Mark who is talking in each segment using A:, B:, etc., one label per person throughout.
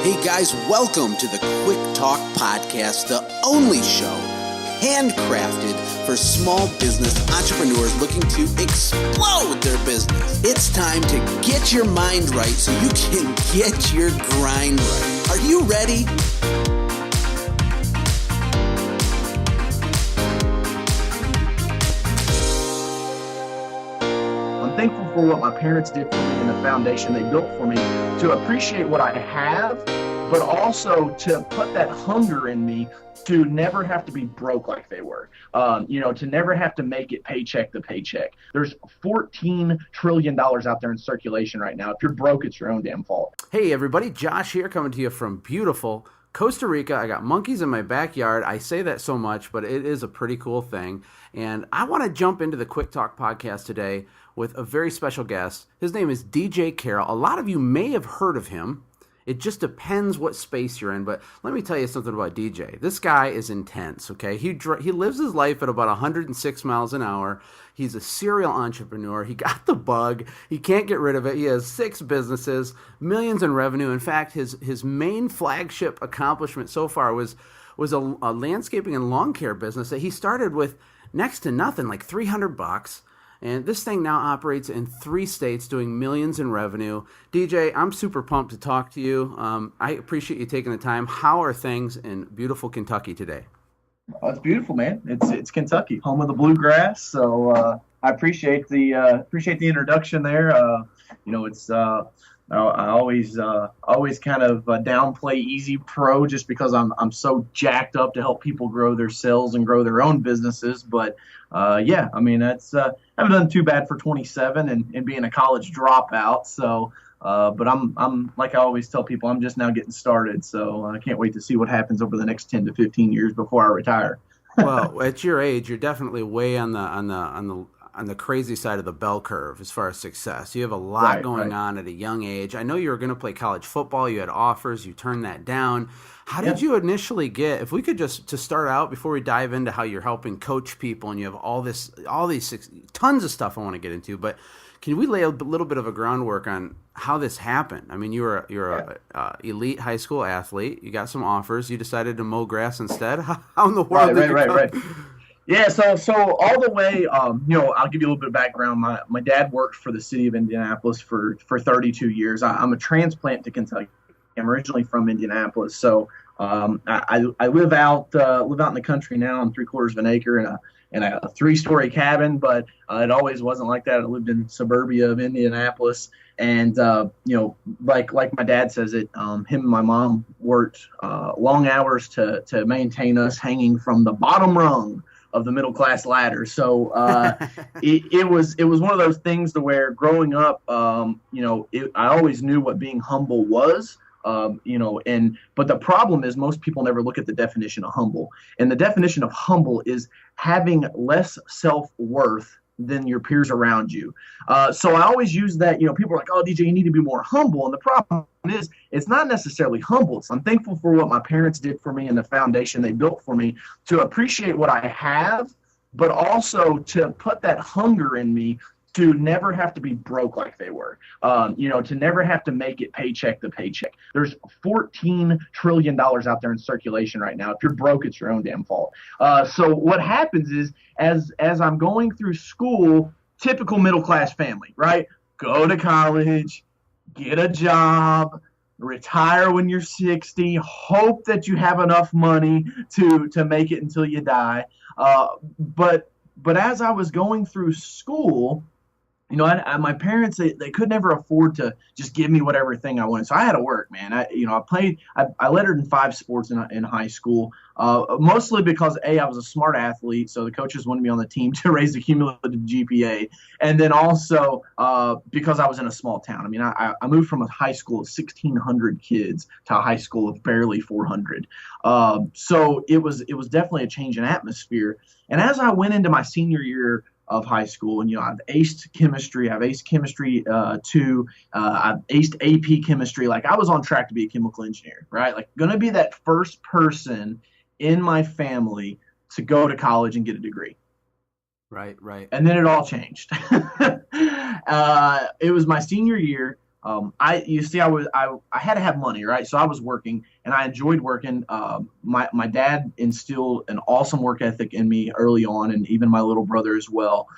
A: Hey guys, welcome to the Quick Talk Podcast, the only show handcrafted for small business entrepreneurs looking to explode their business. It's time to get your mind right so you can get your grind right. Are you ready?
B: I'm thankful for what my parents did for me and the foundation they built for me to appreciate what I have, but also to put that hunger in me to never have to be broke like they were, to never have to make it paycheck to paycheck. There's $14 trillion out there in circulation right now. If you're broke, it's your own damn fault.
C: Hey everybody, Josh here coming to you from beautiful Costa Rica. I got monkeys in my backyard. I say that so much, but it is a pretty cool thing. And I want to jump into the Quick Talk podcast today with a very special guest. His name is DJ Carroll. A lot of you may have heard of him. It just depends what space you're in, but let me tell you something about DJ. This guy is intense, okay? He lives his life at about 106 miles an hour. He's a serial entrepreneur. He got the bug. He can't get rid of it. He has 6 businesses, millions in revenue. In fact, his main flagship accomplishment so far was a landscaping and lawn care business that he started with next to nothing, like $300. And this thing now operates in 3 states doing millions in revenue. DJ, I'm super pumped to talk to you. I appreciate you taking the time. How are things in beautiful Kentucky today?
B: Oh, it's beautiful, man. It's Kentucky, home of the bluegrass. So I appreciate the introduction there. I always kind of downplay Easy Pro just because I'm so jacked up to help people grow their sales and grow their own businesses. But that's I haven't done too bad for 27 and being a college dropout. So, but I'm like I always tell people, I'm just now getting started. So I can't wait to see what happens over the next 10 to 15 years before I retire.
C: Well, at your age, you're definitely way on the crazy side of the bell curve as far as success. You have a lot going on at a young age. I know you were going to play college football. You had offers. You turned that down. How did you initially get, if we could just, to start out, before we dive into how you're helping coach people and you have all these tons of stuff I want to get into, but can we lay a little bit of a groundwork on how this happened? I mean, you're a elite high school athlete. You got some offers. You decided to mow grass instead. How in the world did you come?
B: Yeah, so all the way, I'll give you a little bit of background. My dad worked for the city of Indianapolis for 32 years. I'm a transplant to Kentucky. I'm originally from Indianapolis, so I live out in the country now on 3/4 of an acre in a 3-story cabin. But it always wasn't like that. I lived in suburbia of Indianapolis, and like my dad says it, him and my mom worked long hours to maintain us hanging from the bottom rung of the middle class ladder. So it was one of those things to where growing up, I always knew what being humble was. But the problem is most people never look at the definition of humble. And the definition of humble is having less self-worth than your peers around you. So I always use that, people are like, oh, DJ, you need to be more humble. And the problem is it's not necessarily humble. So I'm thankful for what my parents did for me and the foundation they built for me to appreciate what I have, but also to put that hunger in me to never have to be broke like they were, to never have to make it paycheck to paycheck. There's $14 trillion out there in circulation right now. If you're broke, it's your own damn fault. So what happens is as I'm going through school, typical middle class family, right? Go to college, get a job, retire when you're 60, hope that you have enough money to make it until you die. But as I was going through school, my parents, they could never afford to just give me whatever thing I wanted. So I had to work, man. I lettered in 5 sports in high school, mostly because I was a smart athlete. So the coaches wanted me on the team to raise the cumulative GPA. And then also because I was in a small town. I mean, I moved from a high school of 1,600 kids to a high school of barely 400. So it was definitely a change in atmosphere. And as I went into my senior year of high school, and I've aced chemistry, I've aced chemistry 2, I've aced AP chemistry. Like I was on track to be a chemical engineer, right? Like gonna be that first person in my family to go to college and get a degree.
C: Right.
B: And then it all changed. It was my senior year. I had to have money, right? So I was working, and I enjoyed working. My dad instilled an awesome work ethic in me early on, and even my little brother as well.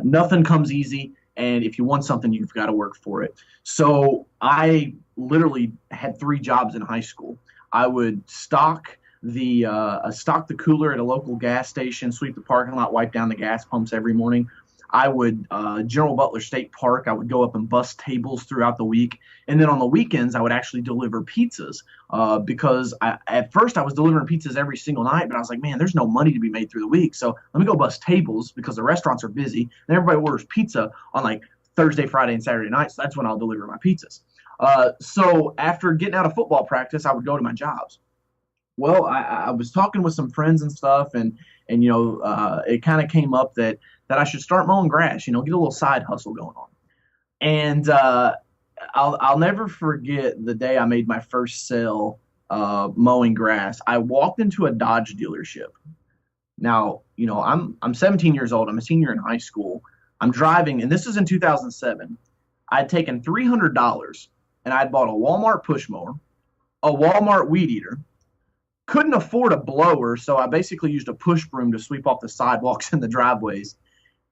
B: Nothing comes easy, and if you want something, you've got to work for it. So I literally had 3 jobs in high school. I would stock the cooler at a local gas station, sweep the parking lot, wipe down the gas pumps every morning. I would General Butler State Park. I would go up and bus tables throughout the week, and then on the weekends I would actually deliver pizzas because at first I was delivering pizzas every single night, but I was like, man, there's no money to be made through the week, so let me go bus tables because the restaurants are busy and everybody orders pizza on like Thursday, Friday, and Saturday nights. So that's when I'll deliver my pizzas. So after getting out of football practice, I would go to my jobs. Well, I was talking with some friends and stuff, and it kind of came up that I should start mowing grass, get a little side hustle going on. And I'll never forget the day I made my first sale mowing grass. I walked into a Dodge dealership. Now, I'm 17 years old. I'm a senior in high school. I'm driving, and this is in 2007. I'd taken $300, and I'd bought a Walmart push mower, a Walmart weed eater. Couldn't afford a blower, so I basically used a push broom to sweep off the sidewalks and the driveways.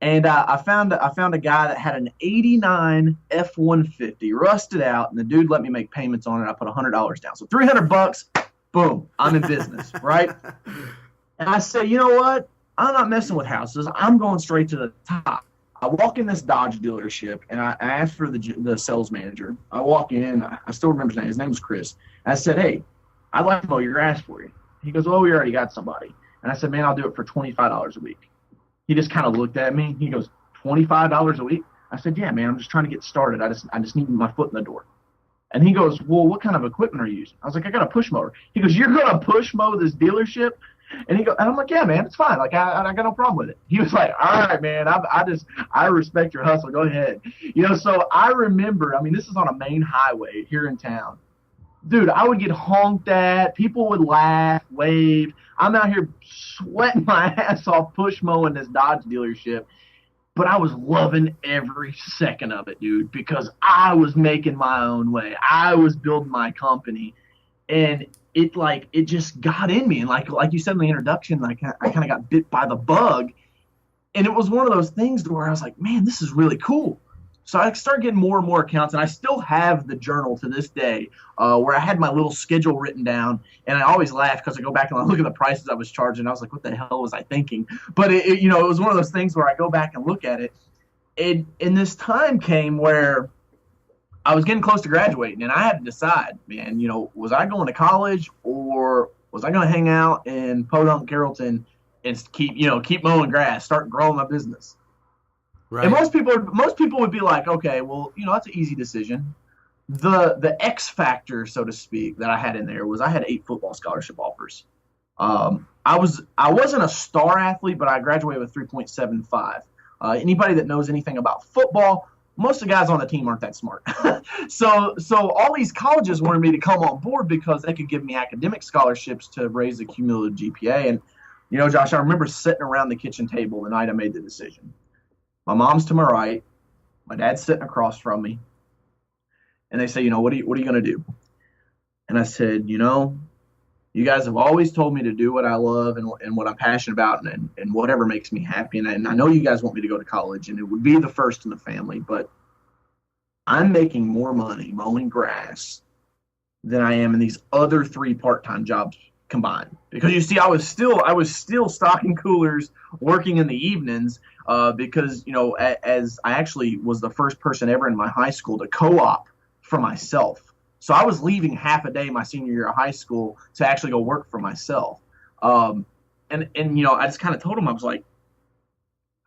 B: And I found a guy that had an '89 F-150, rusted out, and the dude let me make payments on it. I put $100 down, so $300. Boom, I'm in business, right? And I said, you know what? I'm not messing with houses. I'm going straight to the top. I walk in this Dodge dealership, and I asked for the sales manager. I walk in. I still remember his name. His name was Chris. I said, hey, I'd like to mow your grass for you. He goes, oh, we already got somebody. And I said, man, I'll do it for $25 a week. He just kind of looked at me. He goes, $25 a week? I said, yeah, man, I'm just trying to get started. I just need my foot in the door. And he goes, well, what kind of equipment are you using? I was like, I got a push mower. He goes, you're going to push mow this dealership? And I'm like, yeah, man, it's fine. Like, I got no problem with it. He was like, all right, man, I respect your hustle. Go ahead. So I remember, this is on a main highway here in town. Dude, I would get honked at. People would laugh, wave. I'm out here sweating my ass off push mowing this Dodge dealership. But I was loving every second of it, dude, because I was making my own way. I was building my company. And it just got in me. And like you said in the introduction, I kind of got bit by the bug. And it was one of those things where I was like, man, this is really cool. So I started getting more and more accounts, and I still have the journal to this day where I had my little schedule written down, and I always laugh because I go back and I look at the prices I was charging. I was like, what the hell was I thinking? But, it was one of those things where I go back and look at it. And this time came where I was getting close to graduating, and I had to decide, man, was I going to college or was I going to hang out in Podunk, Carrollton, and keep mowing grass, start growing my business? Right. And most people would be like, okay, well, that's an easy decision. The X factor, so to speak, that I had in there was I had 8 football scholarship offers. I wasn't a star athlete, but I graduated with 3.75. Anybody that knows anything about football, most of the guys on the team aren't that smart. So all these colleges wanted me to come on board because they could give me academic scholarships to raise the cumulative GPA. And, Josh, I remember sitting around the kitchen table the night I made the decision. My mom's to my right. My dad's sitting across from me. And they say, what are you going to do? And I said, you guys have always told me to do what I love and what I'm passionate about and whatever makes me happy. And I know you guys want me to go to college, and it would be the first in the family. But I'm making more money mowing grass than I am in these other 3 part-time jobs combined. Because you see, I was still stocking coolers, working in the evenings, because as I actually was the first person ever in my high school to co-op for myself. So I was leaving half a day my senior year of high school to actually go work for myself. And I just kind of told him, I was like,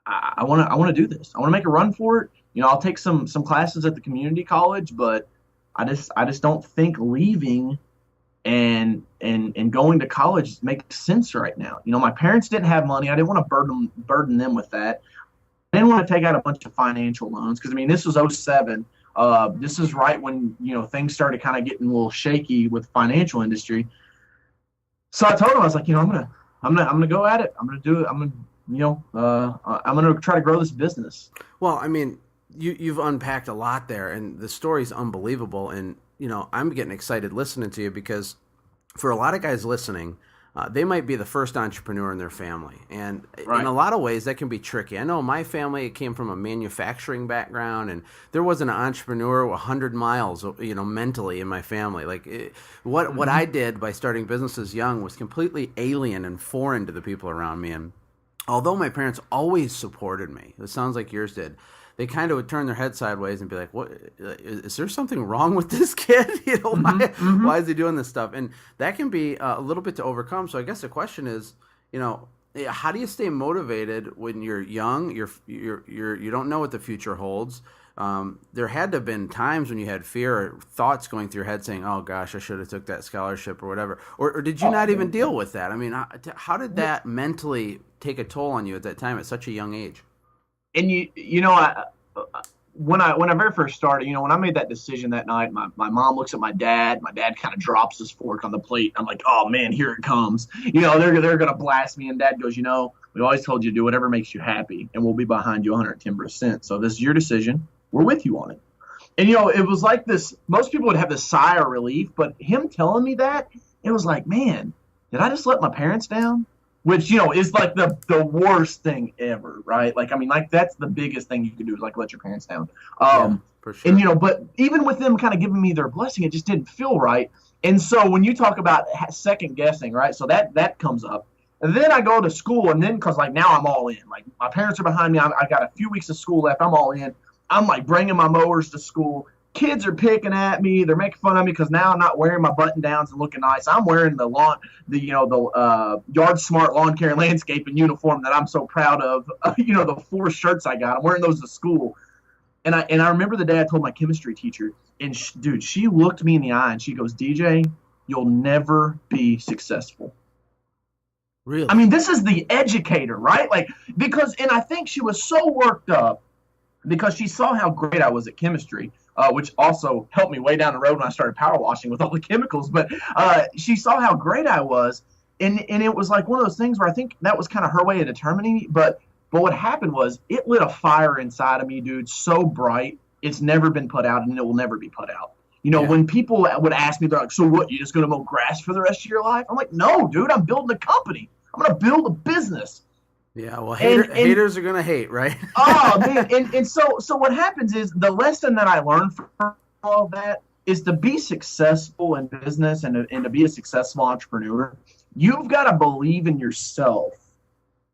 B: I want to do this. I want to make a run for it. I'll take some classes at the community college, but I just don't think leaving and going to college makes sense right now. My parents didn't have money. I didn't want to burden them with that. I didn't want to take out a bunch of financial loans because, this was 2007. This is right when, things started kind of getting a little shaky with the financial industry. So I told him, I was like, I'm gonna go at it. I'm gonna do it. I'm gonna try to grow this business.
C: Well, you've unpacked a lot there, and the story's unbelievable. And I'm getting excited listening to you because for a lot of guys listening, they might be the first entrepreneur in their family, and in a lot of ways that can be tricky. I know my family came from a manufacturing background, and there wasn't an entrepreneur 100 miles, mentally in my family. Like what I did by starting businesses young was completely alien and foreign to the people around me. And although my parents always supported me, it sounds like yours did, they kind of would turn their head sideways and be like, "What? Is there something wrong with this kid? Why is he doing this stuff?" And that can be a little bit to overcome. So I guess the question is, how do you stay motivated when you're young? You don't know what the future holds. There had to have been times when you had fear or thoughts going through your head saying, "Oh gosh, I should have took that scholarship or whatever." Or did you not even deal with that? I mean, how did that mentally take a toll on you at that time at such a young age?
B: And when I very first started, when I made that decision that night, my mom looks at my dad. My dad kind of drops his fork on the plate. I'm like, oh man, here it comes. They're gonna blast me. And Dad goes, we always told you to do whatever makes you happy, and we'll be behind you 110%. So this is your decision. We're with you on it. And it was like this. Most people would have this sigh of relief, but him telling me that, it was like, man, did I just let my parents down? Which, is like the worst thing ever, right? Like, I mean, like that's the biggest thing you could do is like let your parents down.
C: For sure.
B: And, but even with them kind of giving me their blessing, it just didn't feel right. And so when you talk about second guessing, right? So that comes up. And then I go to school, and then because like now I'm all in. Like my parents are behind me. I got a few weeks of school left. I'm all in. I'm like bringing my mowers to school. Kids are picking at me. They're making fun of me because now I'm not wearing my button downs and looking nice. I'm wearing the Yard Smart Lawn Care and Landscaping uniform that I'm so proud of. The 4 shirts I got. I'm wearing those to school. And I remember the day I told my chemistry teacher, and she looked me in the eye and she goes, DJ, you'll never be successful.
C: Really?
B: I mean, this is the educator, right? Like, and I think she was so worked up because she saw how great I was at chemistry. Which also helped me way down the road when I started power washing with all the chemicals. But she saw how great I was, and it was like one of those things where I think that was kind of her way of determining me. But what happened was it lit a fire inside of me, dude, so bright. It's never been put out, and it will never be put out. When people would ask me, they're like, so what, you just going to mow grass for the rest of your life? I'm like, no, dude, I'm building a company. I'm going to build a business.
C: Yeah, well, haters are going to hate, right?
B: Oh, man. And so what happens is the lesson that I learned from all of that is to be successful in business and to be a successful entrepreneur, you've got to believe in yourself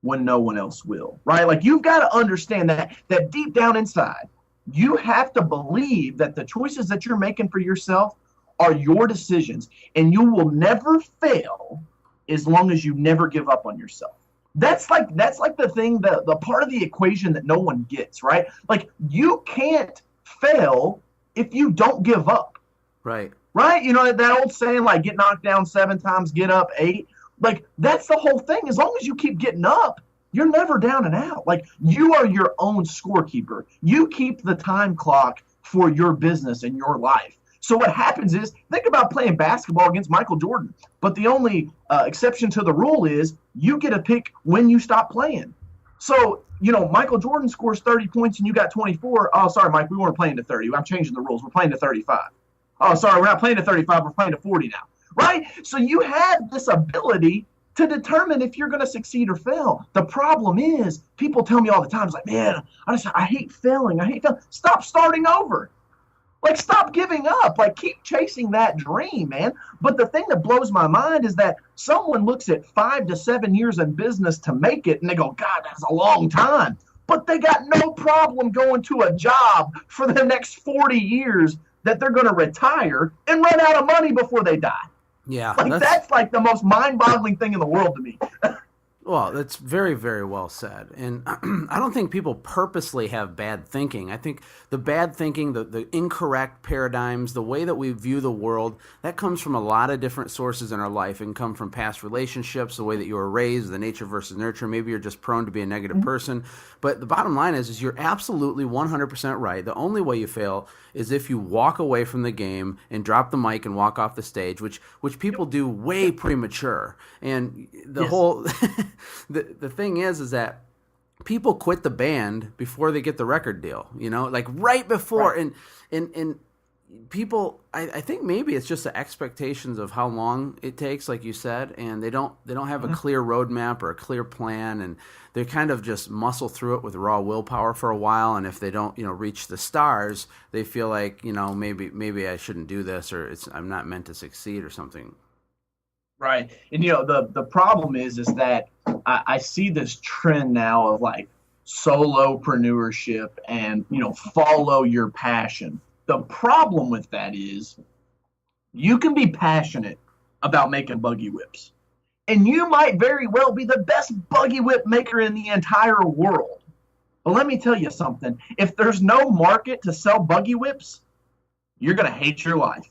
B: when no one else will, right? Like you've got to understand that deep down inside, you have to believe that the choices that you're making for yourself are your decisions, and you will never fail as long as you never give up on yourself. That's like the thing, the part of the equation that no one gets, right? Like you can't fail if you don't give up.
C: Right.
B: Right? That old saying, like get knocked down 7 times, get up 8. Like that's the whole thing. As long as you keep getting up, you're never down and out. Like you are your own scorekeeper. You keep the time clock for your business and your life. So what happens is, think about playing basketball against Michael Jordan. But the only exception to the rule is you get to pick when you stop playing. So, Michael Jordan scores 30 points and you got 24. Oh, sorry, Mike, we weren't playing to 30. I'm changing the rules. We're playing to 35. Oh, sorry, we're not playing to 35. We're playing to 40 now. Right? So you have this ability to determine if you're going to succeed or fail. The problem is, people tell me all the time, it's like, man, I hate failing. Stop starting over. Like, stop giving up. Like, keep chasing that dream, man. But the thing that blows my mind is that someone looks at 5 to 7 years in business to make it, and they go, God, that's a long time. But they got no problem going to a job for the next 40 years that they're going to retire and run out of money before they die.
C: Yeah.
B: Like, that's like the most mind-boggling thing in the world to me.
C: Well, that's very, very well said. And I don't think people purposely have bad thinking. I think the bad thinking, the incorrect paradigms, the way that we view the world, that comes from a lot of different sources in our life. It can come from past relationships, the way that you were raised, the nature versus nurture. Maybe you're just prone to be a negative person. But the bottom line is you're absolutely 100% right. The only way you fail is if you walk away from the game and drop the mic and walk off the stage, which people do way premature. And the whole... The thing is that people quit the band before they get the record deal, like right before.
B: Right.
C: And people, I think maybe it's just the expectations of how long it takes, like you said, and they don't have a clear roadmap or a clear plan, and they kind of just muscle through it with raw willpower for a while. And if they don't, reach the stars, they feel like, maybe I shouldn't do this, or I'm not meant to succeed or something.
B: Right. And, the problem is that I see this trend now of like solopreneurship and, follow your passion. The problem with that is you can be passionate about making buggy whips, and you might very well be the best buggy whip maker in the entire world. But let me tell you something. If there's no market to sell buggy whips, you're going to hate your life.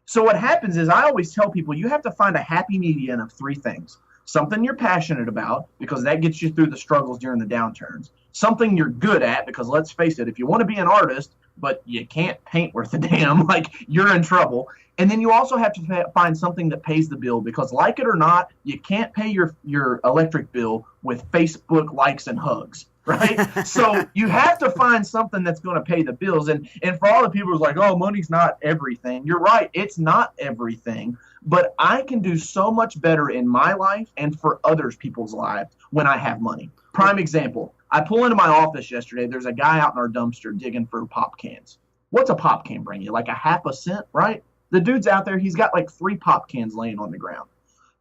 B: So what happens is I always tell people you have to find a happy median of three things. Something you're passionate about, because that gets you through the struggles during the downturns. Something you're good at, because let's face it, if you want to be an artist, but you can't paint worth a damn, like, you're in trouble. And then you also have to find something that pays the bill, because like it or not, you can't pay your electric bill with Facebook likes and hugs, right? So you have to find something that's going to pay the bills. And for all the people who's like, oh, money's not everything. You're right. It's not everything. But I can do so much better in my life and for others people's lives when I have money. Prime example. I pull into my office yesterday. There's a guy out in our dumpster digging for pop cans. What's a pop can bring you? Like a half a cent, right? The dude's out there. He's got like 3 pop cans laying on the ground.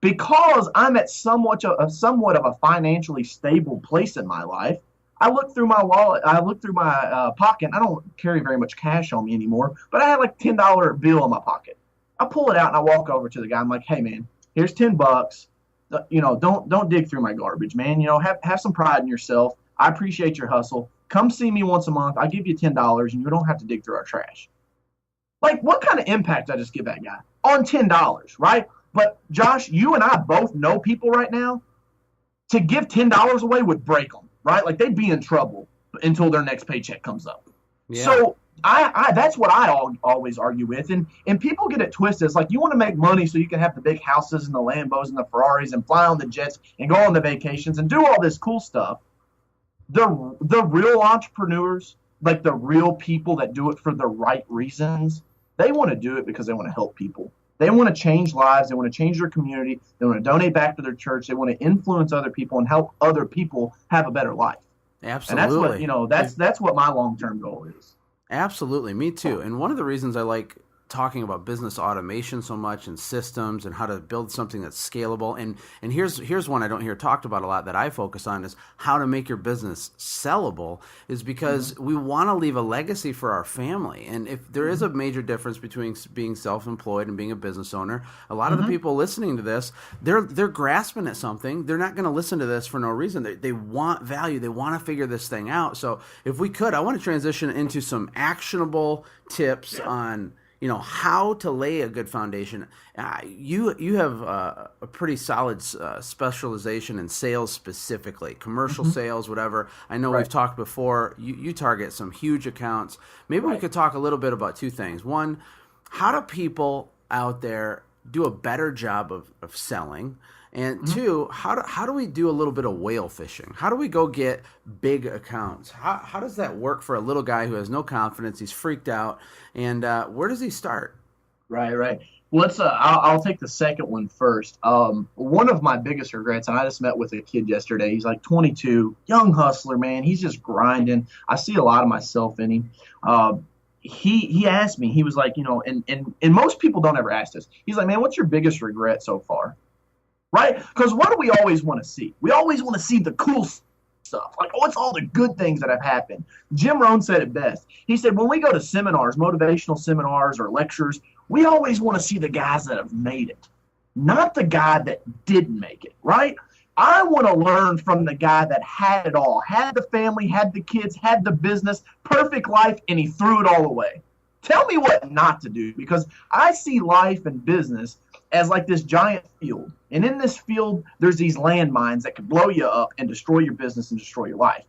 B: Because I'm at somewhat of a financially stable place in my life, I look through my wallet. I look through my pocket. I don't carry very much cash on me anymore, but I had like $10 bill in my pocket. I pull it out and I walk over to the guy. I'm like, hey man, here's $10. Don't dig through my garbage, man. Have some pride in yourself. I appreciate your hustle. Come see me once a month. I'll give you $10 and you don't have to dig through our trash. Like, what kind of impact did I just give that guy on $10, right? But Josh, you and I both know people right now. To give $10 away would break them, right? Like, they'd be in trouble until their next paycheck comes up. Yeah. So I that's what I always argue with. And people get it twisted. It's like, you want to make money so you can have the big houses and the Lambos and the Ferraris and fly on the jets and go on the vacations and do all this cool stuff. The real entrepreneurs, like the real people that do it for the right reasons, they want to do it because they want to help people. They want to change lives. They want to change their community. They want to donate back to their church. They want to influence other people and help other people have a better life.
C: Absolutely.
B: And that's what my long-term goal is.
C: Absolutely. Me too. And one of the reasons I like talking about business automation so much and systems and how to build something that's scalable. And here's one I don't hear talked about a lot that I focus on is how to make your business sellable, is because we want to leave a legacy for our family. And if there is a major difference between being self-employed and being a business owner, a lot of the people listening to this, they're grasping at something. They're not going to listen to this for no reason. They want value. They want to figure this thing out. So if we could, I want to transition into some actionable tips on how to lay a good foundation. You have a pretty solid specialization in sales specifically, commercial sales, whatever. I know we've talked before. You target some huge accounts. Maybe we could talk a little bit about two things. One, how do people out there do a better job of selling? And two, how do we do a little bit of whale fishing? How do we go get big accounts? How does that work for a little guy who has no confidence? He's freaked out. And where does he start?
B: Right. Let's. I'll take the second one first. One of my biggest regrets, and I just met with a kid yesterday. He's like 22, young hustler, man. He's just grinding. I see a lot of myself in him. He asked me. He was like, and most people don't ever ask this. He's like, man, what's your biggest regret so far? Right? Because what do we always want to see? We always want to see the cool stuff. Like, what's all the good things that have happened? Jim Rohn said it best. He said, when we go to seminars, motivational seminars or lectures, we always want to see the guys that have made it, not the guy that didn't make it, right? I want to learn from the guy that had it all, had the family, had the kids, had the business, perfect life, and he threw it all away. Tell me what not to do, because I see life and business as like this giant field. And in this field, there's these landmines that could blow you up and destroy your business and destroy your life.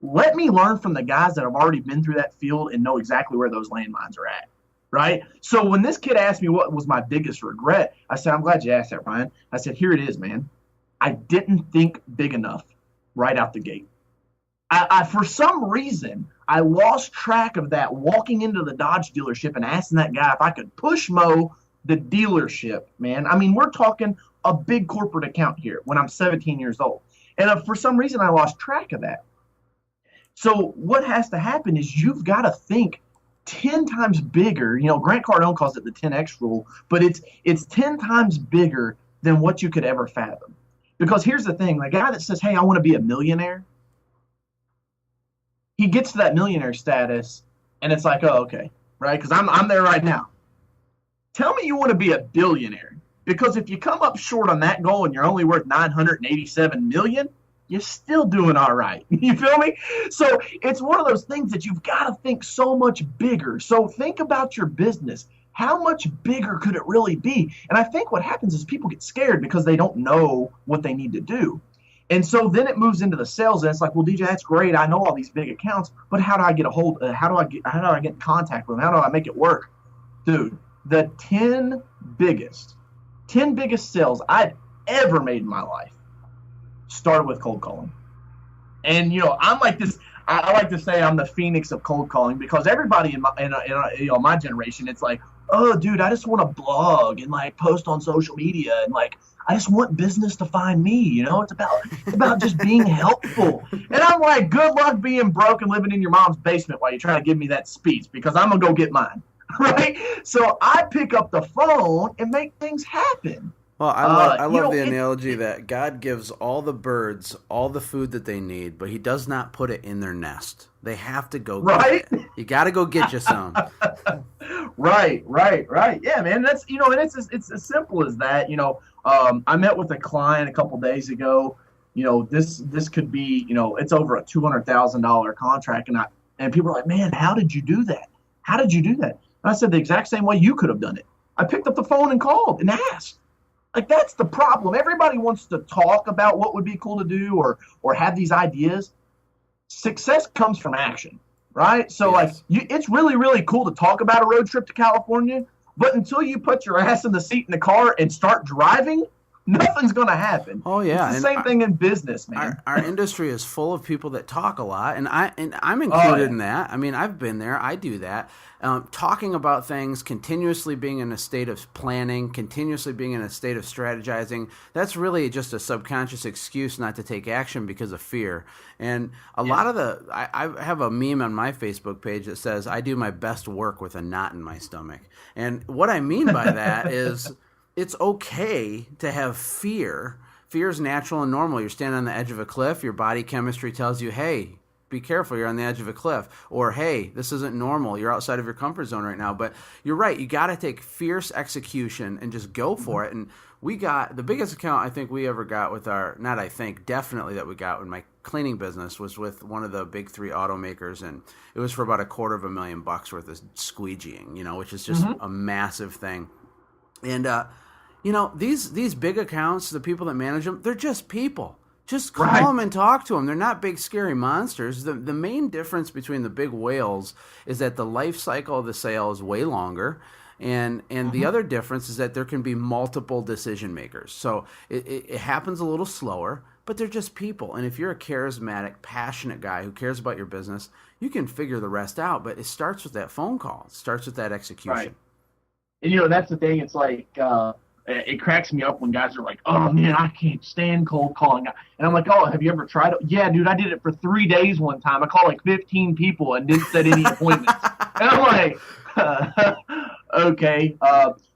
B: Let me learn from the guys that have already been through that field and know exactly where those landmines are at, right? So when this kid asked me what was my biggest regret, I said, I'm glad you asked that, Ryan. I said, here it is, man. I didn't think big enough right out the gate. I for some reason, I lost track of that walking into the Dodge dealership and asking that guy if I could push mow the dealership, man. I mean, we're talking a big corporate account here when I'm 17 years old. And for some reason, I lost track of that. So what has to happen is you've got to think 10 times bigger. You know, Grant Cardone calls it the 10X rule, but it's 10 times bigger than what you could ever fathom. Because here's the thing, the guy that says, hey, I want to be a millionaire, he gets to that millionaire status, and it's like, oh, okay, right? Because I'm there right now. Tell me you want to be a billionaire, because if you come up short on that goal and you're only worth $987 million, you're still doing all right. You feel me? So it's one of those things that you've got to think so much bigger. So think about your business. How much bigger could it really be? And I think what happens is people get scared because they don't know what they need to do. And so then it moves into the sales, and it's like, well, DJ, that's great. I know all these big accounts, but how do I get a hold? How do I get in contact with them? How do I make it work, dude? The 10 biggest sales I've ever made in my life started with cold calling. And you know, I'm like this. I like to say I'm the phoenix of cold calling, because everybody in my generation, it's like, oh, dude, I just want to blog and like post on social media, and like I just want business to find me. You know, it's about just being helpful. And I'm like, good luck being broke and living in your mom's basement while you're trying to give me that speech, because I'm gonna go get mine. Right? So I pick up the phone and make things happen.
C: Well, I love the analogy that God gives all the birds all the food that they need, but he does not put it in their nest. They have to go get it. You got to go get you some.
B: Right. Yeah, man. That's, you know, and it's as simple as that. You know, I met with a client a couple days ago. You know, this could be, you know, it's over a $200,000 contract, and people are like, man, how did you do that? How did you do that? And I said, the exact same way you could have done it. I picked up the phone and called and asked. Like, that's the problem. Everybody wants to talk about what would be cool to do or have these ideas. Success comes from action, right? So, yes. It's really, really cool to talk about a road trip to California, but until you put your ass in the seat in the car and start driving, nothing's going to happen.
C: Oh, yeah.
B: It's the same thing in business, man.
C: Our industry is full of people that talk a lot, and I'm included in that. I mean, I've been there. I do that. Talking about things, continuously being in a state of planning, continuously being in a state of strategizing, that's really just a subconscious excuse not to take action because of fear. And a lot of I have a meme on my Facebook page that says, I do my best work with a knot in my stomach. And what I mean by that is it's okay to have fear. Fear is natural and normal. You're standing on the edge of a cliff. Your body chemistry tells you, hey, be careful, you're on the edge of a cliff. Or, hey, this isn't normal. You're outside of your comfort zone right now. But you're right. You got to take fierce execution and just go for it. And we got the biggest account I think we ever got with definitely that we got in my cleaning business was with one of the big three automakers. And it was for about $250,000 worth of squeegeeing, you know, which is just a massive thing. And, you know, these big accounts, the people that manage them, they're just people. Just call them and talk to them. They're not big, scary monsters. The main difference between the big whales is that the life cycle of the sale is way longer. And the other difference is that there can be multiple decision makers. So it happens a little slower, but they're just people. And if you're a charismatic, passionate guy who cares about your business, you can figure the rest out. But it starts with that phone call. It starts with that execution.
B: Right. And, you know, that's the thing. It's like it cracks me up when guys are like, oh, man, I can't stand cold calling. And I'm like, oh, have you ever tried it? Yeah, dude, I did it for 3 days one time. I called like 15 people and didn't set any appointments. And I'm like, okay.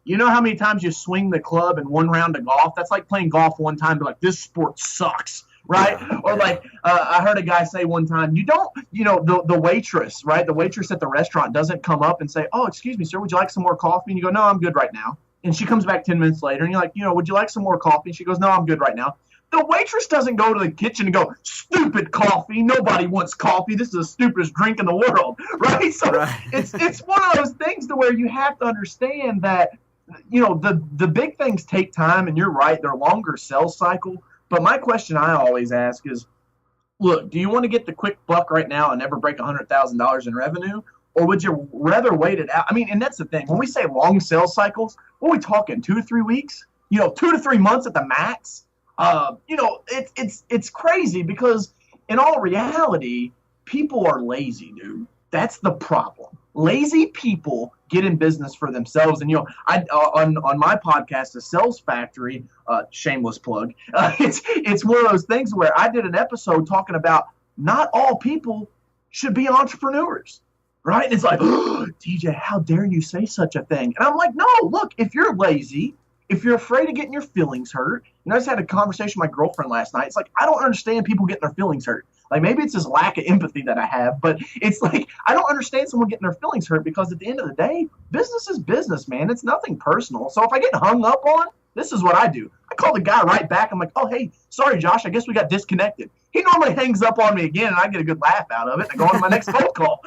B: You know how many times you swing the club in one round of golf? That's like playing golf one time, but like, this sport sucks. Right? Or like I heard a guy say one time, the waitress, right? The waitress at the restaurant doesn't come up and say, oh, excuse me, sir, would you like some more coffee? And you go, no, I'm good right now. And she comes back 10 minutes later and you're like, would you like some more coffee? And she goes, no, I'm good right now. The waitress doesn't go to the kitchen and go, stupid coffee. Nobody wants coffee. This is the stupidest drink in the world. Right? So it's one of those things to where you have to understand that, the big things take time, and you're right. They're longer sales cycle. But my question I always ask is, look, do you want to get the quick buck right now and never break $100,000 in revenue? Or would you rather wait it out? I mean, and that's the thing. When we say long sales cycles, what are we talking, 2 to 3 weeks? 2 to 3 months at the max? It's crazy because in all reality, people are lazy, dude. That's the problem. Lazy people get in business for themselves. And, I on my podcast, The Sales Factory, shameless plug, it's one of those things where I did an episode talking about not all people should be entrepreneurs, right? It's like, oh, DJ, how dare you say such a thing? And I'm like, no, look, if you're lazy, if you're afraid of getting your feelings hurt, I just had a conversation with my girlfriend last night. It's like, I don't understand people getting their feelings hurt. Like, maybe it's this lack of empathy that I have, but it's like, I don't understand someone getting their feelings hurt, because at the end of the day, business is business, man. It's nothing personal. So if I get hung up on, this is what I do. I call the guy right back. I'm like, oh, hey, sorry, Josh, I guess we got disconnected. He normally hangs up on me again, and I get a good laugh out of it, and I go on to my next phone call.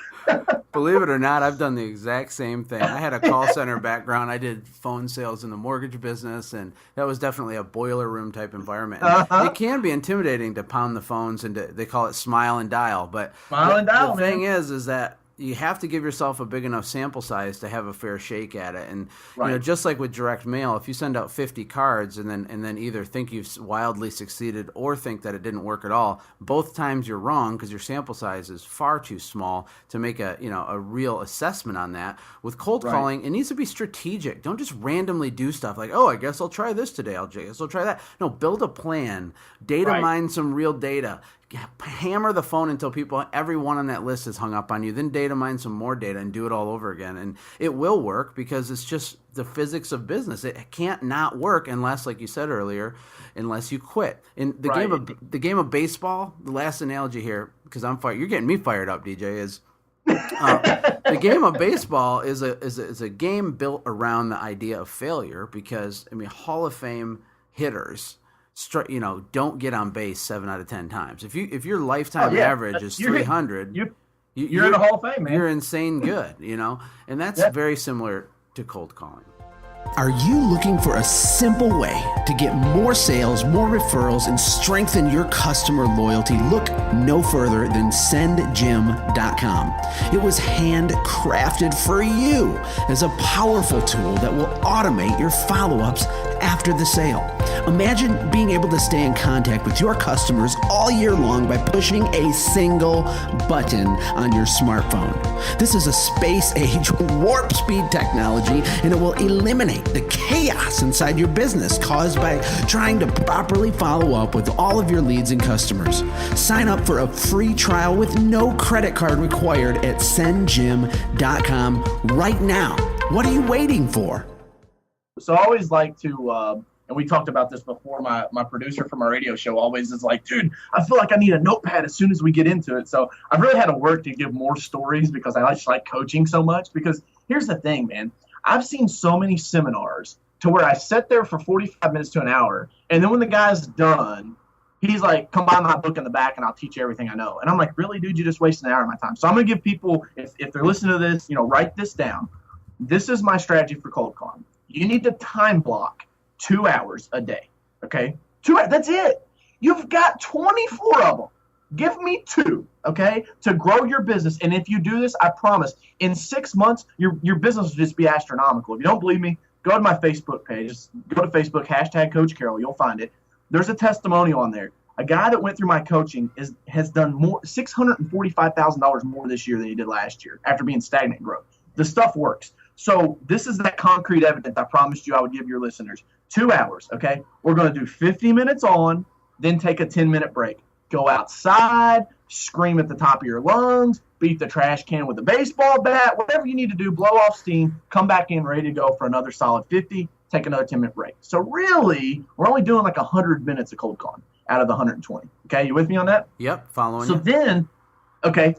C: Believe it or not, I've done the exact same thing. I had a call center background. I did phone sales in the mortgage business, and that was definitely a boiler room type environment. It can be intimidating to pound the phones, and they call it smile and dial. But the thing is that you have to give yourself a big enough sample size to have a fair shake at it. And just like with direct mail, if you send out 50 cards and then either think you've wildly succeeded or think that it didn't work at all, both times you're wrong, because your sample size is far too small to make a real assessment on that. With cold calling, it needs to be strategic. Don't just randomly do stuff like, oh, I guess I'll try this today. I guess I'll try that. No, build a plan. Data mine some real data. Hammer the phone until everyone on that list is hung up on you. Then data mine some more data and do it all over again. And it will work, because it's just the physics of business. It can't not work unless, like you said earlier, unless you quit. In the game of baseball, the last analogy here, because I'm fired, you're getting me fired up, DJ, is the game of baseball is a game built around the idea of failure, because Hall of Fame hitters don't get on base 7 out of 10 times. If your lifetime average is 300, you're
B: in the Hall of Fame, man.
C: You're insane good, and that's very similar to cold calling.
A: Are you looking for a simple way to get more sales, more referrals, and strengthen your customer loyalty? Look no further than sendjim.com. It was handcrafted for you as a powerful tool that will automate your follow-ups after the sale. Imagine being able to stay in contact with your customers all year long by pushing a single button on your smartphone. This is a space-age warp speed technology, and it will eliminate the chaos inside your business caused by trying to properly follow up with all of your leads and customers. Sign up for a free trial with no credit card required at sendjim.com right now. What are you waiting for?
B: So I always like to, and we talked about this before, my producer from our radio show always is like, dude, I feel like I need a notepad as soon as we get into it. So I've really had to work to give more stories, because I just like coaching so much. Because here's the thing, man. I've seen so many seminars to where I sit there for 45 minutes to an hour, and then when the guy's done, he's like, come buy my book in the back and I'll teach you everything I know. And I'm like, really, dude, you just wasted an hour of my time. So I'm going to give people, if they're listening to this, write this down. This is my strategy for cold calling. You need to time block 2 hours a day, okay? 2 hours, that's it. You've got 24 of them. Give me 2, okay, to grow your business. And if you do this, I promise, in 6 months, your business will just be astronomical. If you don't believe me, go to my Facebook page. Just go to Facebook, #Coach Carroll. You'll find it. There's a testimonial on there. A guy that went through my coaching has done more, $645,000 more this year than he did last year after being stagnant growth. The stuff works. So this is that concrete evidence I promised you I would give your listeners. 2 hours, okay? We're going to do 50 minutes on, then take a 10-minute break. Go outside, scream at the top of your lungs, beat the trash can with a baseball bat, whatever you need to do, blow off steam, come back in ready to go for another solid 50, take another 10-minute break. So really, we're only doing like 100 minutes of cold calling out of the 120. Okay, you with me on that?
C: Yep, following
B: you.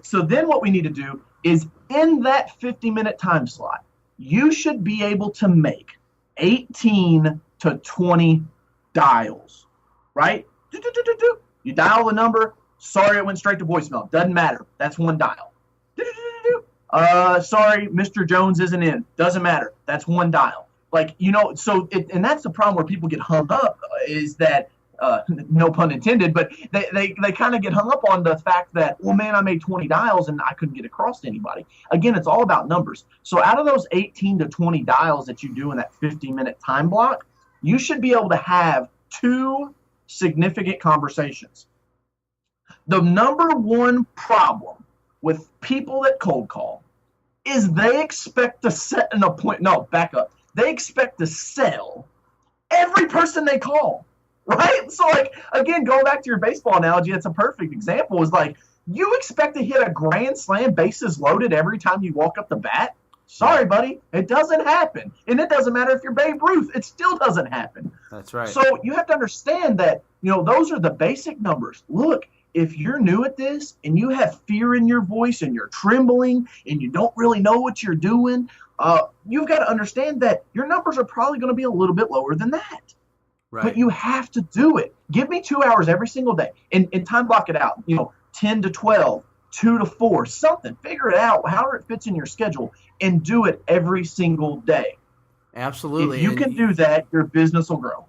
B: So then what we need to do is in that 50-minute time slot, you should be able to make 18 to 20 dials, right? You dial the number. Sorry, it went straight to voicemail. Doesn't matter. That's one dial. Sorry, Mr. Jones isn't in. Doesn't matter. That's one dial. And that's the problem where people get hung up is that, no pun intended, but they kind of get hung up on the fact that, well, man, I made 20 dials and I couldn't get across to anybody. Again, it's all about numbers. So out of those 18 to 20 dials that you do in that 50-minute time block, you should be able to have 2 significant conversations. The number one problem with people that cold call is they expect to set an appointment. No, back up. They expect to sell every person they call, right? So, like, again, going back to your baseball analogy, it's a perfect example. Is like, you expect to hit a grand slam, bases loaded every time you walk up the bat? Sorry, buddy, it doesn't happen. And it doesn't matter if you're Babe Ruth, it still doesn't happen.
C: That's right.
B: So you have to understand that, those are the basic numbers. Look, if you're new at this and you have fear in your voice and you're trembling and you don't really know what you're doing, you've got to understand that your numbers are probably going to be a little bit lower than that. Right. But you have to do it. Give me 2 hours every single day and time block it out, 10 to 12, 2 to 4, something. Figure it out, however it fits in your schedule, and do it every single day.
C: Absolutely.
B: If you can do that, your business will grow.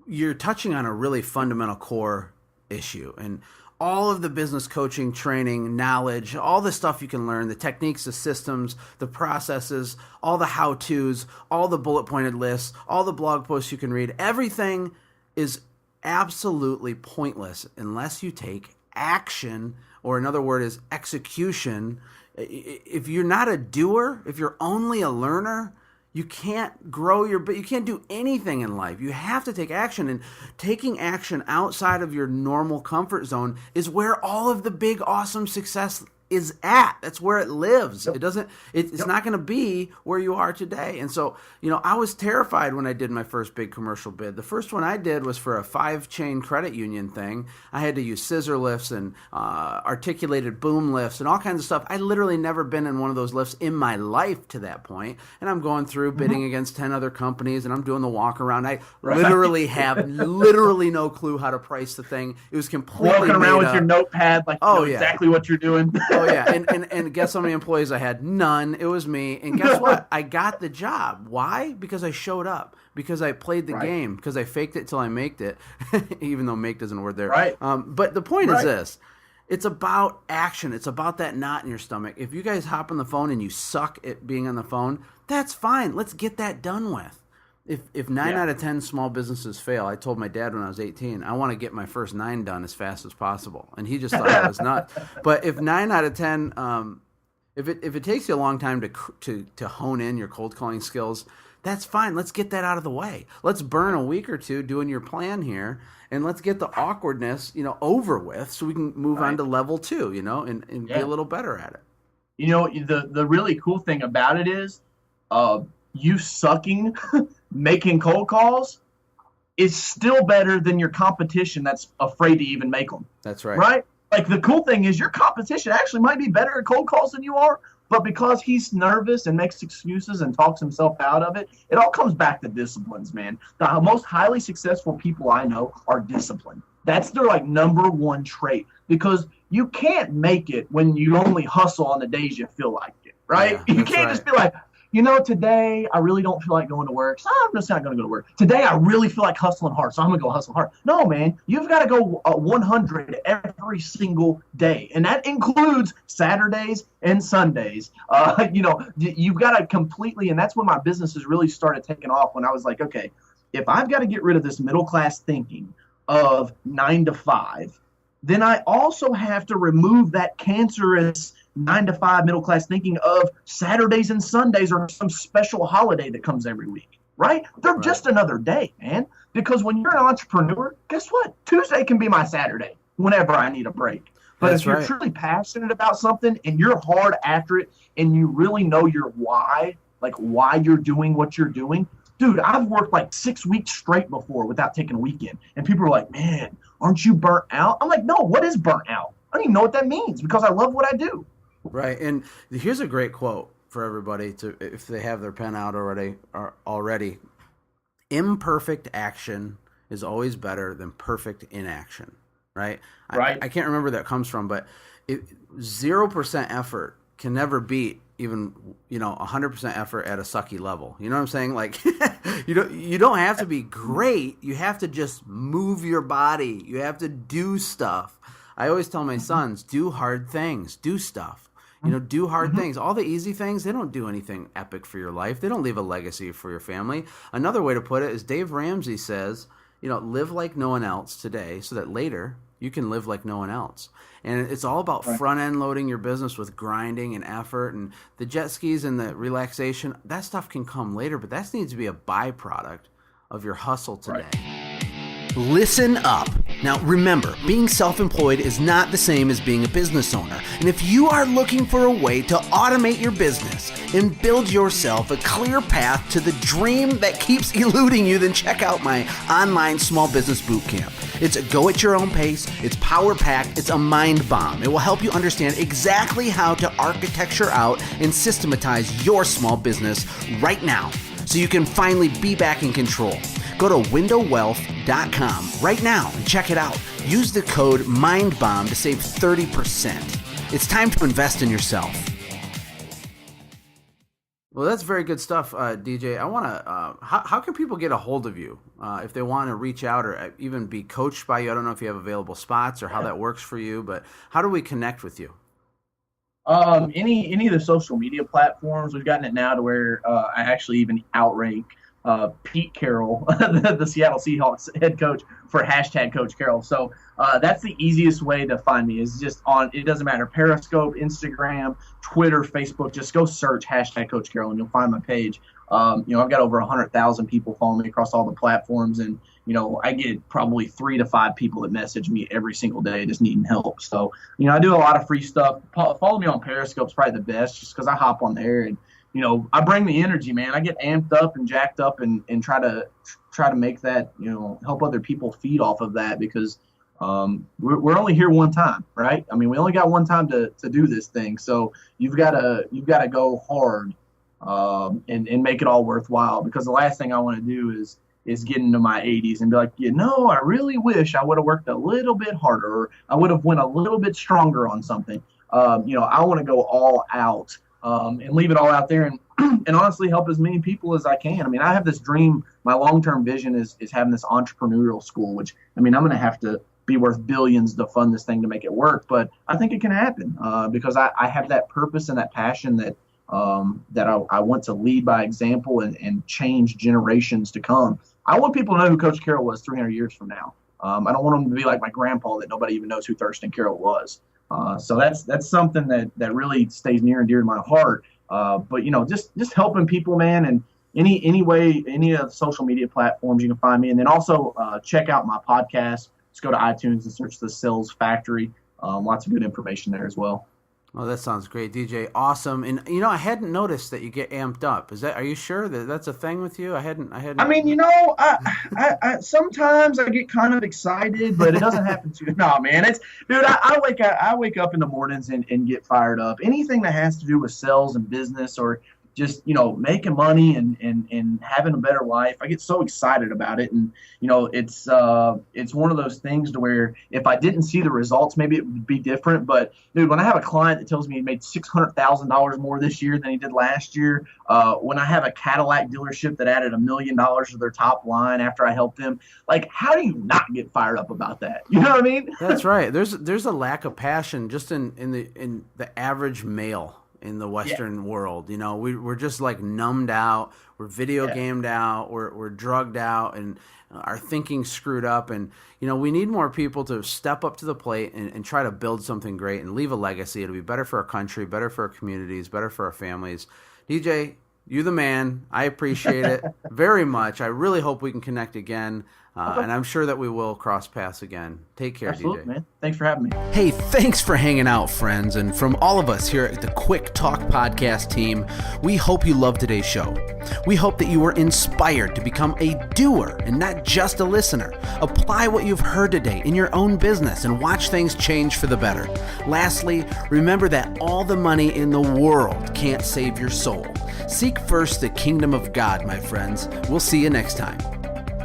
C: You're touching on a really fundamental core issue. And all of the business coaching, training, knowledge, all the stuff you can learn, the techniques, the systems, the processes, all the how-tos, all the bullet-pointed lists, all the blog posts you can read, everything is absolutely pointless unless you take action, or another word is execution. If you're not a doer, if you're only a learner, you can't grow you can't do anything in life. You have to take action, and taking action outside of your normal comfort zone is where all of the big, awesome success is at. That's where it lives. Yep. It's not going to be where you are today. And so, I was terrified when I did my first big commercial bid. The first one I did was for a 5-chain credit union thing. I had to use scissor lifts and articulated boom lifts and all kinds of stuff. I literally never been in one of those lifts in my life to that point. And I'm going through bidding against 10 other companies, and I'm doing the walk around. I literally have no clue how to price the thing. It was completely
B: walking around with your notepad, like, exactly what you're doing.
C: Oh, yeah, and guess how many employees I had? None. It was me. And guess what? I got the job. Why? Because I showed up. Because I played the game. Because I faked it till I maked it, even though make doesn't work there.
B: Right.
C: But the point is this. It's about action. It's about that knot in your stomach. If you guys hop on the phone and you suck at being on the phone, that's fine. Let's get that done with. If 9 out of 10 small businesses fail, I told my dad when I was 18, I want to get my first 9 done as fast as possible. And he just thought I was nuts. But if 9 out of 10, if it takes you a long time to hone in your cold calling skills, that's fine. Let's get that out of the way. Let's burn a week or two doing your plan here, and let's get the awkwardness, over with, so we can move on to level 2, and be a little better at it.
B: The really cool thing about it is, you sucking making cold calls is still better than your competition that's afraid to even make them.
C: That's right.
B: Right? Like, the cool thing is your competition actually might be better at cold calls than you are, but because he's nervous and makes excuses and talks himself out of it, it all comes back to disciplines, man. The most highly successful people I know are disciplined. That's their, number one trait, because you can't make it when you only hustle on the days you feel like it, right?
C: Yeah,
B: you can't just be like, today I really don't feel like going to work, so I'm just not going to go to work. Today I really feel like hustling hard, so I'm going to go hustle hard. No, man, you've got to go 100 every single day, and that includes Saturdays and Sundays. You've got to completely, and that's when my businesses really started taking off, when I was like, okay, if I've got to get rid of this middle-class thinking of 9 to 5, then I also have to remove that cancerous 9 to 5 middle class thinking of Saturdays and Sundays or some special holiday that comes every week, right? They're just another day, man. Because when you're an entrepreneur, guess what? Tuesday can be my Saturday whenever I need a break. But if you're truly passionate about something and you're hard after it and you really know your why, like why you're doing what you're doing, dude, I've worked 6 weeks straight before without taking a weekend. And people are like, man, aren't you burnt out? I'm like, no, what is burnt out? I don't even know what that means, because I love what I do.
C: Right, and here's a great quote for everybody if they have their pen out already. Imperfect action is always better than perfect inaction. Right.
B: Right.
C: I can't remember where that comes from, but 0% effort can never beat even 100% effort at a sucky level. You know what I'm saying? Like, you don't have to be great. You have to just move your body. You have to do stuff. I always tell my sons, do hard things, do stuff. Do hard things. All the easy things, they don't do anything epic for your life. They don't leave a legacy for your family. Another way to put it is Dave Ramsey says, live like no one else today so that later you can live like no one else. And it's all about front end loading your business with grinding and effort, and the jet skis and the relaxation, that stuff can come later, but that needs to be a byproduct of your hustle today.
A: Listen up. Now remember, being self-employed is not the same as being a business owner. And if you are looking for a way to automate your business and build yourself a clear path to the dream that keeps eluding you, then check out my online small business bootcamp. It's a go at your own pace, it's power-packed, it's a mind bomb. It will help you understand exactly how to architecture out and systematize your small business right now so you can finally be back in control. Go to windowwealth.com right now and check it out. Use the code MINDBOMB to save 30%. It's time to invest in yourself.
C: Well, that's very good stuff, DJ. I want to, how can people get a hold of you if they want to reach out or even be coached by you? I don't know if you have available spots or how that works for you, but how do we connect with you?
B: Any of the social media platforms, we've gotten it now to where I actually even outrank Pete Carroll, the Seattle Seahawks head coach, for hashtag Coach Carroll. So that's the easiest way to find me, is just on, it doesn't matter, Periscope, Instagram, Twitter, Facebook, just go search hashtag Coach Carroll and you'll find my page. I've got over 100,000 people following me across all the platforms, and I get probably 3 to 5 people that message me every single day just needing help. So I do a lot of free stuff. Follow me on Periscope is probably the best, just because I hop on there and I bring the energy, man. I get amped up and jacked up and try to make that, help other people feed off of that, because we're only here one time, right? I mean, we only got one time to do this thing. So you've got to go hard and make it all worthwhile, because the last thing I want to do is get into my 80s and be like, I really wish I would have worked a little bit harder, or I would have went a little bit stronger on something. I want to go all out. And leave it all out there and honestly help as many people as I can. I mean, I have this dream. My long-term vision is having this entrepreneurial school, which, I'm going to have to be worth billions to fund this thing to make it work. But I think it can happen because I have that purpose and that passion that I want to lead by example and change generations to come. I want people to know who Coach Carroll was 300 years from now. I don't want them to be like my grandpa that nobody even knows who Thurston Carroll was. So that's something that really stays near and dear to my heart. But just helping people, man, and any way, any of the social media platforms you can find me, and then also check out my podcast. Just go to iTunes and search the Sales Factory. Lots of good information there as well.
C: Oh, that sounds great, DJ. Awesome. And I hadn't noticed that you get amped up. Are you sure that that's a thing with you? I hadn't. I mean,
B: I sometimes I get kind of excited, but it doesn't happen too. No, man, I wake up in the mornings and get fired up. Anything that has to do with sales and business, or just making money and having a better life, I get so excited about it. And it's one of those things to where if I didn't see the results, maybe it would be different. But dude, when I have a client that tells me he made $600,000 more this year than he did last year, when I have a Cadillac dealership that added $1 million to their top line after I helped them, like, how do you not get fired up about that? You know what I mean?
C: That's right. There's a lack of passion just in the average male in the Western world. We're just like numbed out, we're video gamed out, we're drugged out, and our thinking screwed up. And we need more people to step up to the plate and try to build something great and leave a legacy. It'll be better for our country, better for our communities, better for our families. DJ, you the man. I appreciate it very much. I really hope we can connect again. And I'm sure that we will cross paths again. Take care,
B: Absolutely,
C: DJ.
B: Man. Thanks for having me.
A: Hey, thanks for hanging out, friends. And from all of us here at the Quick Talk Podcast team, we hope you loved today's show. We hope that you were inspired to become a doer and not just a listener. Apply what you've heard today in your own business and watch things change for the better. Lastly, remember that all the money in the world can't save your soul. Seek first the kingdom of God, my friends. We'll see you next time.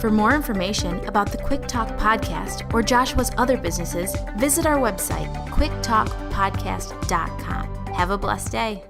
D: For more information about the Quick Talk Podcast or Joshua's other businesses, visit our website, quicktalkpodcast.com. Have a blessed day.